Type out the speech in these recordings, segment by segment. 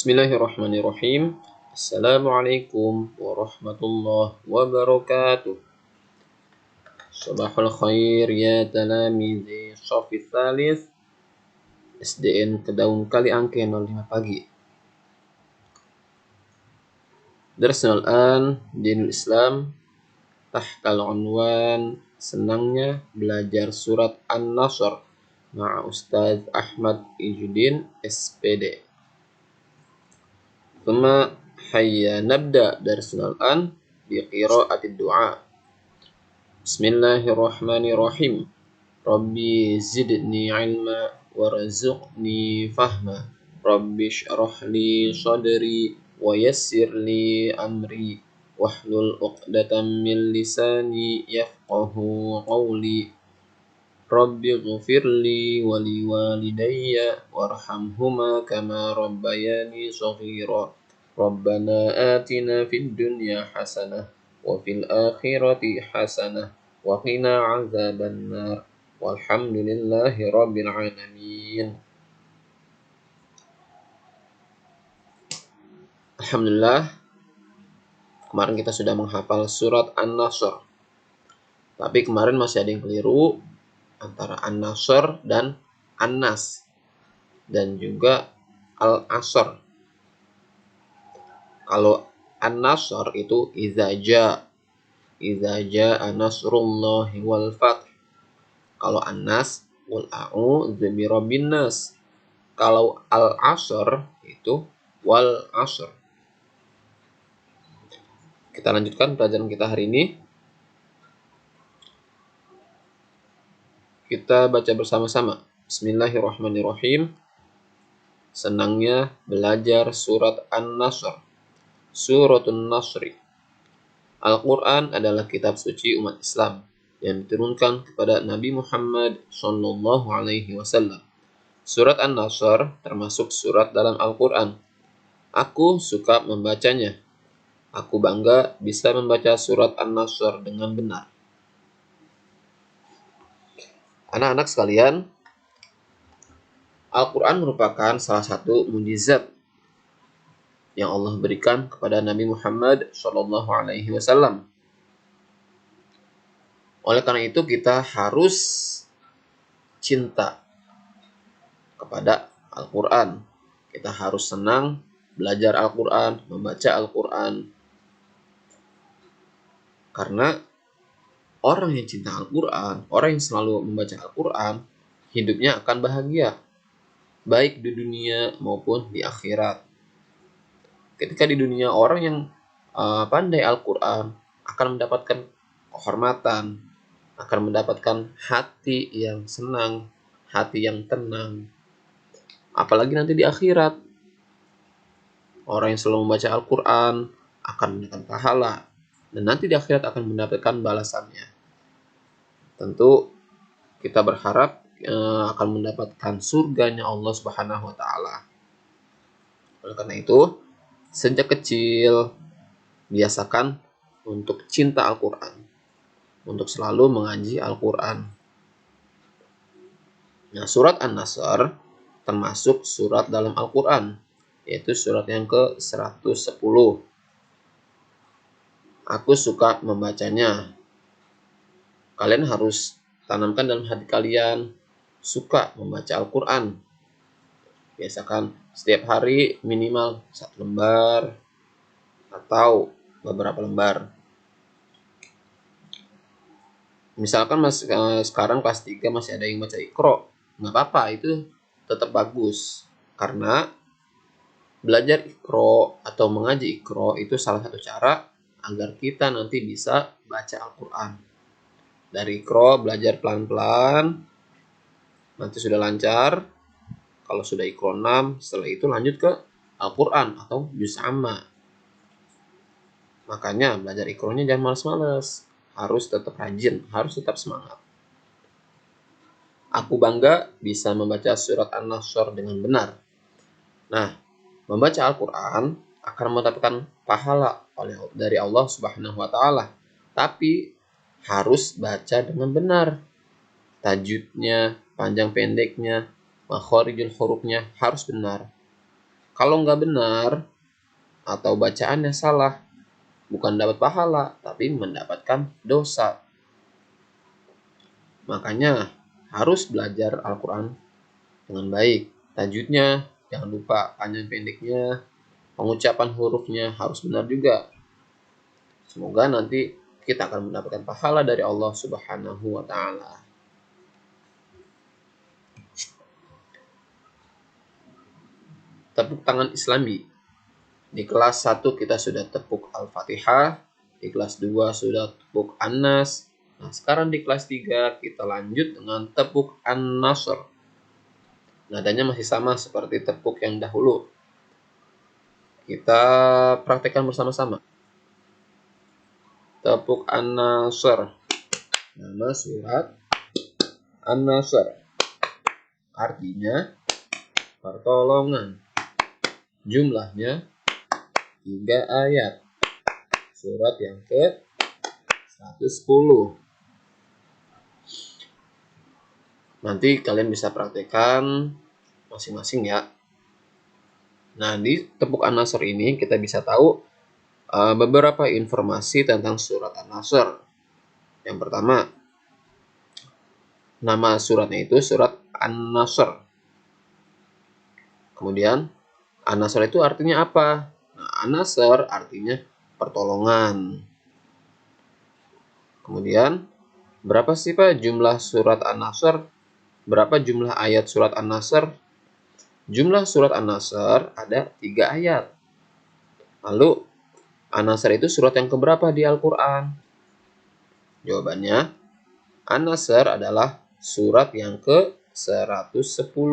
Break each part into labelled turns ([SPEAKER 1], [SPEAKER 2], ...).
[SPEAKER 1] Bismillahirrahmanirrahim. Assalamualaikum warahmatullahi wabarakatuh. Sabahul khair ya talamizi shafi thalith SDN Kedaung Kali Angke 05 pagi. Darsna al-an Dinul Islam tahtal unwan senangnya belajar surat An-Nasr ma'a Ustaz Ahmad Ijudin SPD. ثم هيا نبدأ درسنا الآن بقراءة الدعاء. بسم الله الرحمن الرحيم. ربي زدني علما وارزقني فهما. ربي اشرح لي صدري ويسر لي أمري واحلل عقدة من لساني يفقه قولي. ربي اغفر لي ولوالدي وارحمهما كما ربياني صغيرا. ربنا آتنا في الدنيا حسنة وفي الآخرة حسنة وقنا عذاب النار والحمد لله رب العالمين. Alhamdulillah, kemarin kita sudah menghafal surat An-Nasr. Tapi kemarin masih ada yang keliru antara An-Nasr dan An-Nas dan juga Al-Asr. Kalau An-Nasr itu idza jaa nasrullahi wal fath. Kalau An-Nas qul a'udzu birabbin nas. Kalau Al-Asr itu wal asr. Kita lanjutkan pelajaran kita hari ini. Kita baca bersama-sama. Bismillahirrahmanirrahim. Senangnya belajar surat An-Nasr. Suratun Nasri. Al-Quran adalah kitab suci umat Islam yang diturunkan kepada Nabi Muhammad SAW. Surat An-Nasr termasuk surat dalam Al-Quran. Aku suka membacanya. Aku bangga bisa membaca surat An-Nasr dengan benar. Anak-anak sekalian, Al-Quran merupakan salah satu mukjizat yang Allah berikan kepada Nabi Muhammad SAW. Oleh karena itu kita harus cinta kepada Al-Quran. Kita harus senang belajar Al-Quran, membaca Al-Quran. Karena orang yang cinta Al-Quran, orang yang selalu membaca Al-Quran, hidupnya akan bahagia, baik di dunia maupun di akhirat. Ketika di dunia orang yang pandai Al-Quran akan mendapatkan kehormatan, akan mendapatkan hati yang senang, hati yang tenang. Apalagi nanti di akhirat, orang yang selalu membaca Al-Quran akan mendapatkan pahala, dan nanti di akhirat akan mendapatkan balasannya. Tentu kita berharap akan mendapatkan surganya Allah Subhanahu wa taala. Oleh karena itu, sejak kecil biasakan untuk cinta Al-Quran, untuk selalu mengaji Al-Quran. Nah, surat An-Nasr termasuk surat dalam Al-Quran, yaitu surat yang ke-110. Aku suka membacanya. Kalian harus tanamkan dalam hati kalian suka membaca Al-Quran. Biasakan setiap hari minimal 1 lembar atau beberapa lembar. Misalkan sekarang kelas 3 masih ada yang baca Iqra, nggak apa-apa, itu tetap bagus. Karena belajar Iqra atau mengaji Iqra itu salah satu cara agar kita nanti bisa baca Al-Quran. Dari Iqra belajar pelan-pelan, nanti sudah lancar. Kalau sudah Iqra 6, setelah itu lanjut ke Al-Quran atau juz amma. Makanya belajar Iqra-nya jangan malas-malas, harus tetap rajin, harus tetap semangat. Aku bangga bisa membaca surat An-Nasr dengan benar. Nah, membaca Al-Quran akan mendapatkan pahala dari Allah Subhanahu wa taala. Tapi harus baca dengan benar. Tajwidnya, panjang pendeknya, makharijul hurufnya harus benar. Kalau nggak benar atau bacaannya salah, bukan dapat pahala, tapi mendapatkan dosa. Makanya harus belajar Al-Quran dengan baik. Tajwidnya jangan lupa, panjang pendeknya, pengucapan hurufnya harus benar juga. Semoga nanti kita akan mendapatkan pahala dari Allah Subhanahu wa Ta'ala. Tepuk tangan Islami. Di kelas 1 kita sudah tepuk Al-Fatihah, di kelas 2 sudah tepuk An-Nas. Nah, sekarang di kelas 3 kita lanjut dengan tepuk An-Nasr. Nadanya masih sama seperti tepuk yang dahulu. Kita praktekkan bersama-sama. Tepuk An-Nasr. Nama surat An-Nasr. Artinya pertolongan. Jumlahnya 3 ayat. Surat yang ke-110. Nanti kalian bisa praktekkan masing-masing ya. Nah, di tepuk An-Nasr ini kita bisa tahu beberapa informasi tentang surat An-Nasr. Yang pertama, nama suratnya itu surat An-Nasr. Kemudian, An-Nasr itu artinya apa? Nah, An-Nasr artinya pertolongan. Kemudian, berapa sih Pak jumlah surat An-Nasr? Berapa jumlah ayat surat An-Nasr? Jumlah surat An-Nasr ada 3 ayat. Lalu, An-Nasr itu surat yang keberapa di Al-Quran? Jawabannya, An-Nasr adalah surat yang ke-110.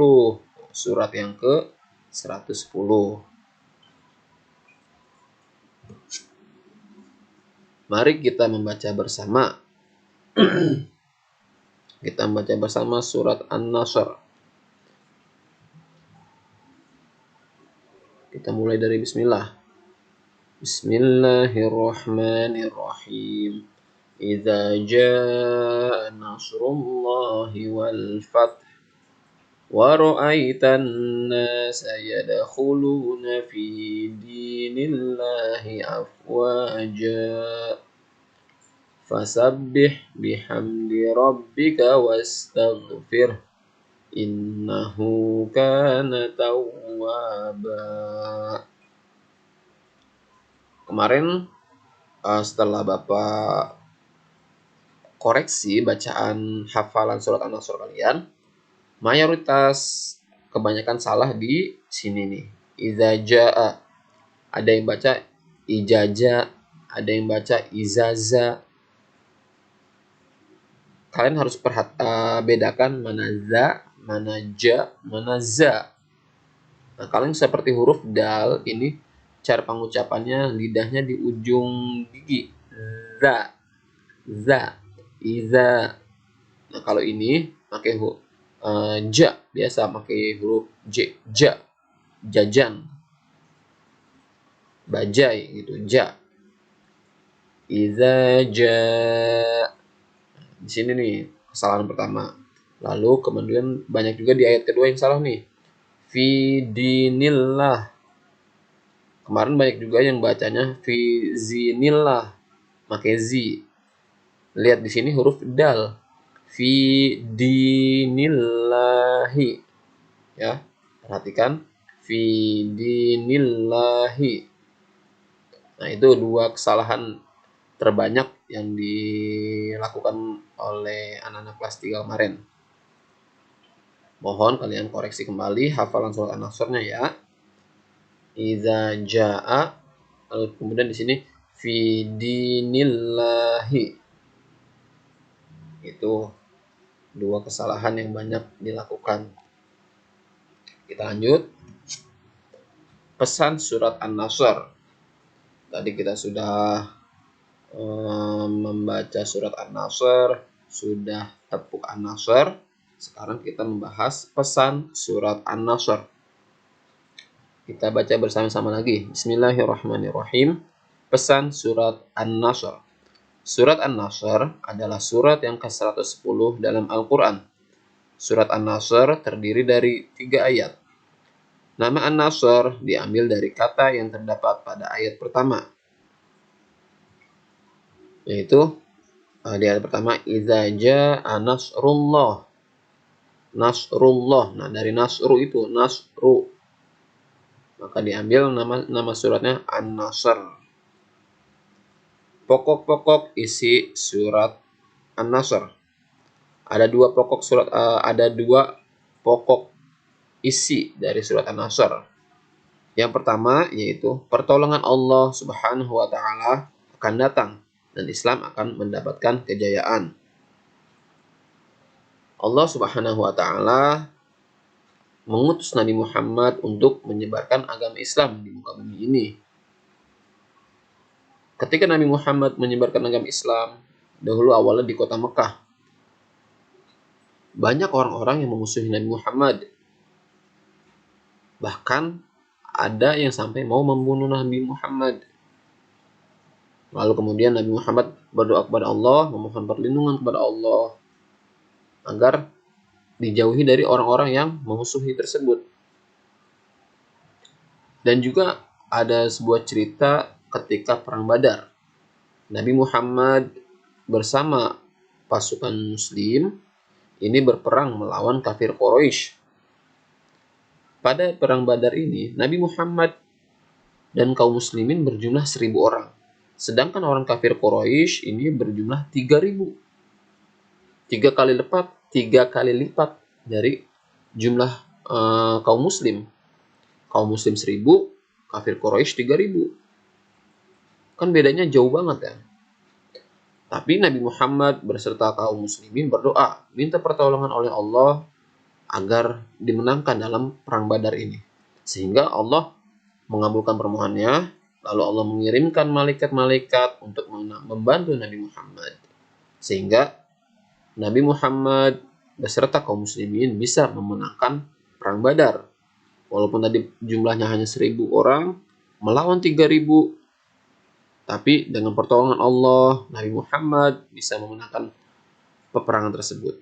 [SPEAKER 1] Surat yang ke-110. Mari kita membaca bersama. Kita membaca bersama surat An-Nasr. Kita mulai dari bismillah. Bismillahirrahmanirrahim. Idza jaa nasrullahi wal fath wa ra'aitan nasa yadkhuluna fi dinillahi afwaja fasabbih bihamdi rabbika wastaghfir innahu kana tawwaba. Kemarin setelah Bapak koreksi bacaan hafalan surat An-Nasr kalian, mayoritas kebanyakan salah di sini nih. Idza jaa. Ada yang baca ijaja, ada yang baca izaza. Kalian harus bedakan mana za, mana ja, mana za. Nah, kalian seperti huruf dal ini cara pengucapannya lidahnya di ujung gigi. Za, za, iza. Nah, kalau ini pakai ja, biasa pakai huruf j, ja, jajan, bajai gitu, ja. Iza ja. Di sini nih kesalahan pertama. Lalu kemudian banyak juga di ayat kedua yang salah nih. Fi dinillah. Kemarin banyak juga yang bacanya fi zinillah, pakai zi. Lihat di sini huruf dal. Fi dinillahi. Ya, perhatikan fi dinillahi. Nah, itu dua kesalahan terbanyak yang dilakukan oleh anak-anak kelas 3 kemarin. Mohon kalian koreksi kembali hafalan surat An-Nasr-nya ya. Idza jaa, lalu kemudian di sini fi dinillahi. Itu dua kesalahan yang banyak dilakukan. Kita lanjut. Pesan surat An-Nasr. Tadi kita sudah membaca surat An-Nasr, sudah tepuk An-Nasr. Sekarang kita membahas pesan surat An-Nasr. Kita baca bersama-sama lagi. Bismillahirrahmanirrahim. Pesan surat An-Nasr. Surat An-Nasr adalah surat yang ke-110 dalam Al-Quran. Surat An-Nasr terdiri dari 3 ayat. Nama An-Nasr diambil dari kata yang terdapat pada ayat pertama, yaitu di ayat pertama, idza jaa nasrullah. Nasrullah. Nah, dari nasru itu nasru, maka diambil nama suratnya An-Nasr. Pokok-pokok isi surat An-Nasr. Ada dua pokok isi dari surat An-Nasr. Yang pertama yaitu pertolongan Allah Subhanahu wa taala akan datang dan Islam akan mendapatkan kejayaan. Allah Subhanahu wa taala mengutus Nabi Muhammad untuk menyebarkan agama Islam di muka bumi ini. Ketika Nabi Muhammad menyebarkan agama Islam, dahulu awalnya di kota Mekah, banyak orang-orang yang memusuhi Nabi Muhammad. Bahkan ada yang sampai mau membunuh Nabi Muhammad. Lalu kemudian Nabi Muhammad berdoa kepada Allah, memohon perlindungan kepada Allah agar dijauhi dari orang-orang yang memusuhi tersebut. Dan juga ada sebuah cerita ketika perang Badar. Nabi Muhammad bersama pasukan muslim ini berperang melawan kafir Quraisy. Pada perang Badar ini, Nabi Muhammad dan kaum muslimin berjumlah 1.000 orang. Sedangkan orang kafir Quraisy ini berjumlah 3.000. 3 kali lipat dari jumlah kaum muslim. Kaum muslim 1.000, kafir Quraisy 3.000. Kan bedanya jauh banget ya. Tapi Nabi Muhammad beserta kaum muslimin berdoa, minta pertolongan oleh Allah agar dimenangkan dalam perang Badar ini. Sehingga Allah mengabulkan permohonannya, lalu Allah mengirimkan malaikat-malaikat untuk membantu Nabi Muhammad. Sehingga Nabi Muhammad beserta kaum muslimin bisa memenangkan perang Badar. Walaupun tadi jumlahnya hanya 1.000 orang melawan 3.000, tapi dengan pertolongan Allah, Nabi Muhammad bisa memenangkan peperangan tersebut.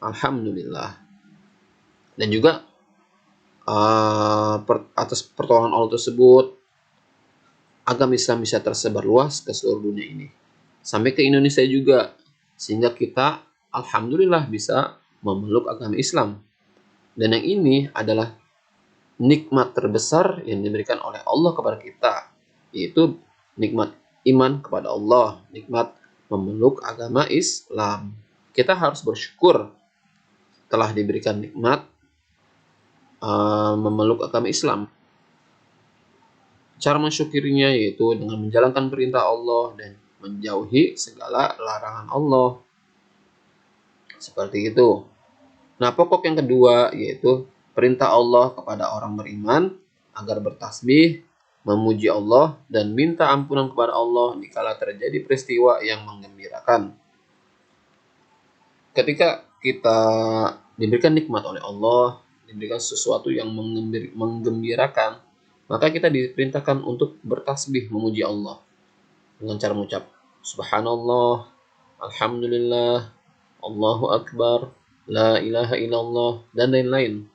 [SPEAKER 1] Alhamdulillah. Dan juga atas pertolongan Allah tersebut, agama Islam bisa tersebar luas ke seluruh dunia ini. Sampai ke Indonesia juga. Sehingga kita alhamdulillah bisa memeluk agama Islam. Dan yang ini adalah nikmat terbesar yang diberikan oleh Allah kepada kita, yaitu nikmat iman kepada Allah, nikmat memeluk agama Islam. Kita harus bersyukur telah diberikan nikmat memeluk agama Islam. Cara mensyukurinya yaitu dengan menjalankan perintah Allah dan menjauhi segala larangan Allah. Seperti itu. Nah, pokok yang kedua yaitu perintah Allah kepada orang beriman agar bertasbih, memuji Allah, dan minta ampunan kepada Allah dikala terjadi peristiwa yang menggembirakan. Ketika kita diberikan nikmat oleh Allah, diberikan sesuatu yang menggembirakan, maka kita diperintahkan untuk bertasbih, memuji Allah dengan cara mengucap Subhanallah, Alhamdulillah, Allahu Akbar, La ilaha illallah, dan lain-lain.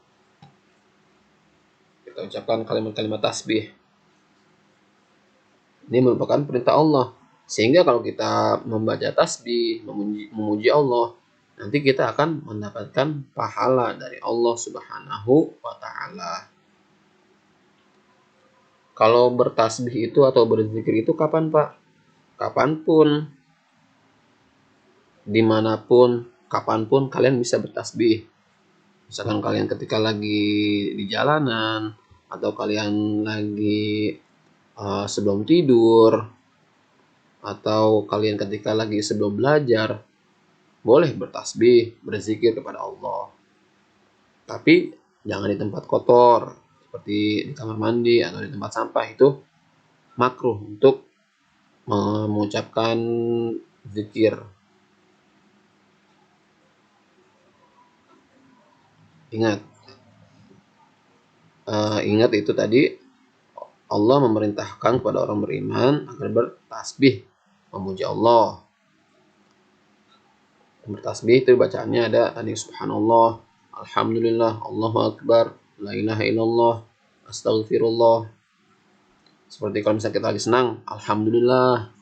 [SPEAKER 1] Kita ucapkan kalimat-kalimat tasbih. Ini merupakan perintah Allah. Sehingga kalau kita membaca tasbih, memuji Allah, nanti kita akan mendapatkan pahala dari Allah Subhanahu wa ta'ala. Kalau bertasbih itu atau berzikir itu kapan, Pak? Kapanpun, dimanapun, kapanpun kalian bisa bertasbih. Misalkan kalian ketika lagi di jalanan, atau kalian lagi sebelum tidur, atau kalian ketika lagi sebelum belajar, boleh bertasbih, berzikir kepada Allah. Tapi jangan di tempat kotor, seperti di kamar mandi atau di tempat sampah. Itu makruh untuk mengucapkan zikir. Ingat itu tadi Allah memerintahkan kepada orang beriman agar bertasbih, memuji Allah. Bertasbih itu bacaannya ada tadi Subhanallah, Alhamdulillah, Allahu Akbar, La ilaha illallah, Astagfirullah. Seperti kalau misalnya kita lagi senang, alhamdulillah.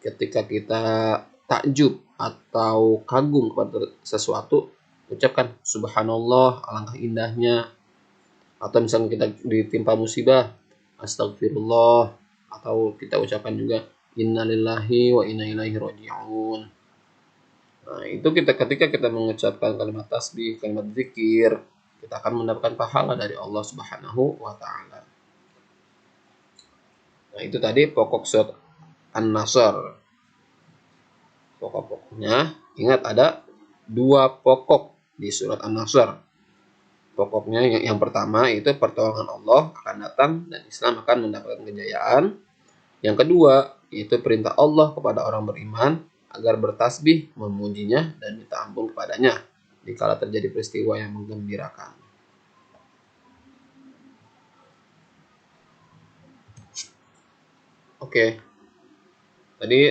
[SPEAKER 1] Ketika kita takjub atau kagum kepada sesuatu, ucapkan subhanallah, alangkah indahnya. Atau misalnya kita ditimpa musibah, astagfirullah. Atau kita ucapkan juga innalillahi wa inna ilaihi raji'un. Nah, itu ketika kita mengucapkan kalimat tasbih, kalimat zikir, kita akan mendapatkan pahala dari Allah Subhanahu wa taala. Nah, itu tadi pokok surat An-Nasr. Pokok-pokoknya, ingat ada 2 pokok di surat An-Nasr. Pokoknya yang pertama itu pertolongan Allah akan datang dan Islam akan mendapatkan kejayaan. Yang kedua, itu perintah Allah kepada orang beriman agar bertasbih, memujinya dan minta ampun kepadanya dikala terjadi peristiwa yang menggembirakan. Oke. Tadi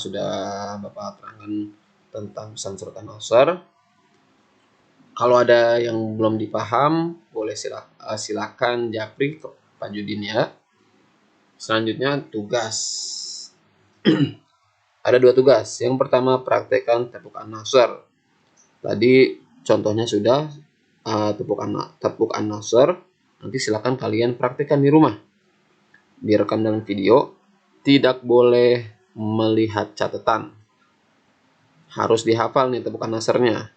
[SPEAKER 1] sudah Bapak terangkan tentang pesan surat An-Nasr. Kalau ada yang belum dipaham, boleh silakan japri ke Pak Judin ya. Selanjutnya tugas. Ada 2 tugas. Yang pertama praktekkan tepuk An-Nasr. Tadi contohnya sudah tepuk An-Nasr. Nanti silakan kalian praktekkan di rumah. Direkam dalam video. Tidak boleh melihat catatan. Harus dihafal nih tepuk An-Nasrnya.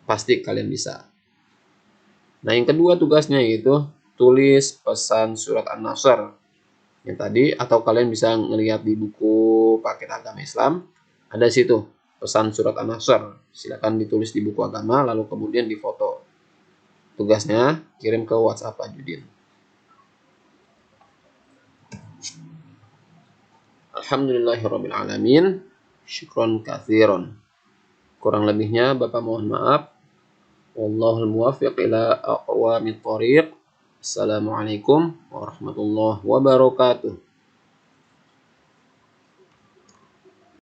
[SPEAKER 1] Pasti kalian bisa. Nah, yang kedua tugasnya yaitu tulis pesan surat An-Nasr yang tadi, atau kalian bisa ngelihat di buku paket agama Islam, ada situ pesan surat An-Nasr. Silakan ditulis di buku agama lalu kemudian difoto. Tugasnya kirim ke WhatsApp Pak Judin. Alhamdulillahirabbil alamin. Syukron katsiron. Kurang lebihnya Bapak mohon maaf. Wallahul muwaffiq ila aqwamit thoriq. Assalamualaikum warahmatullahi wabarakatuh.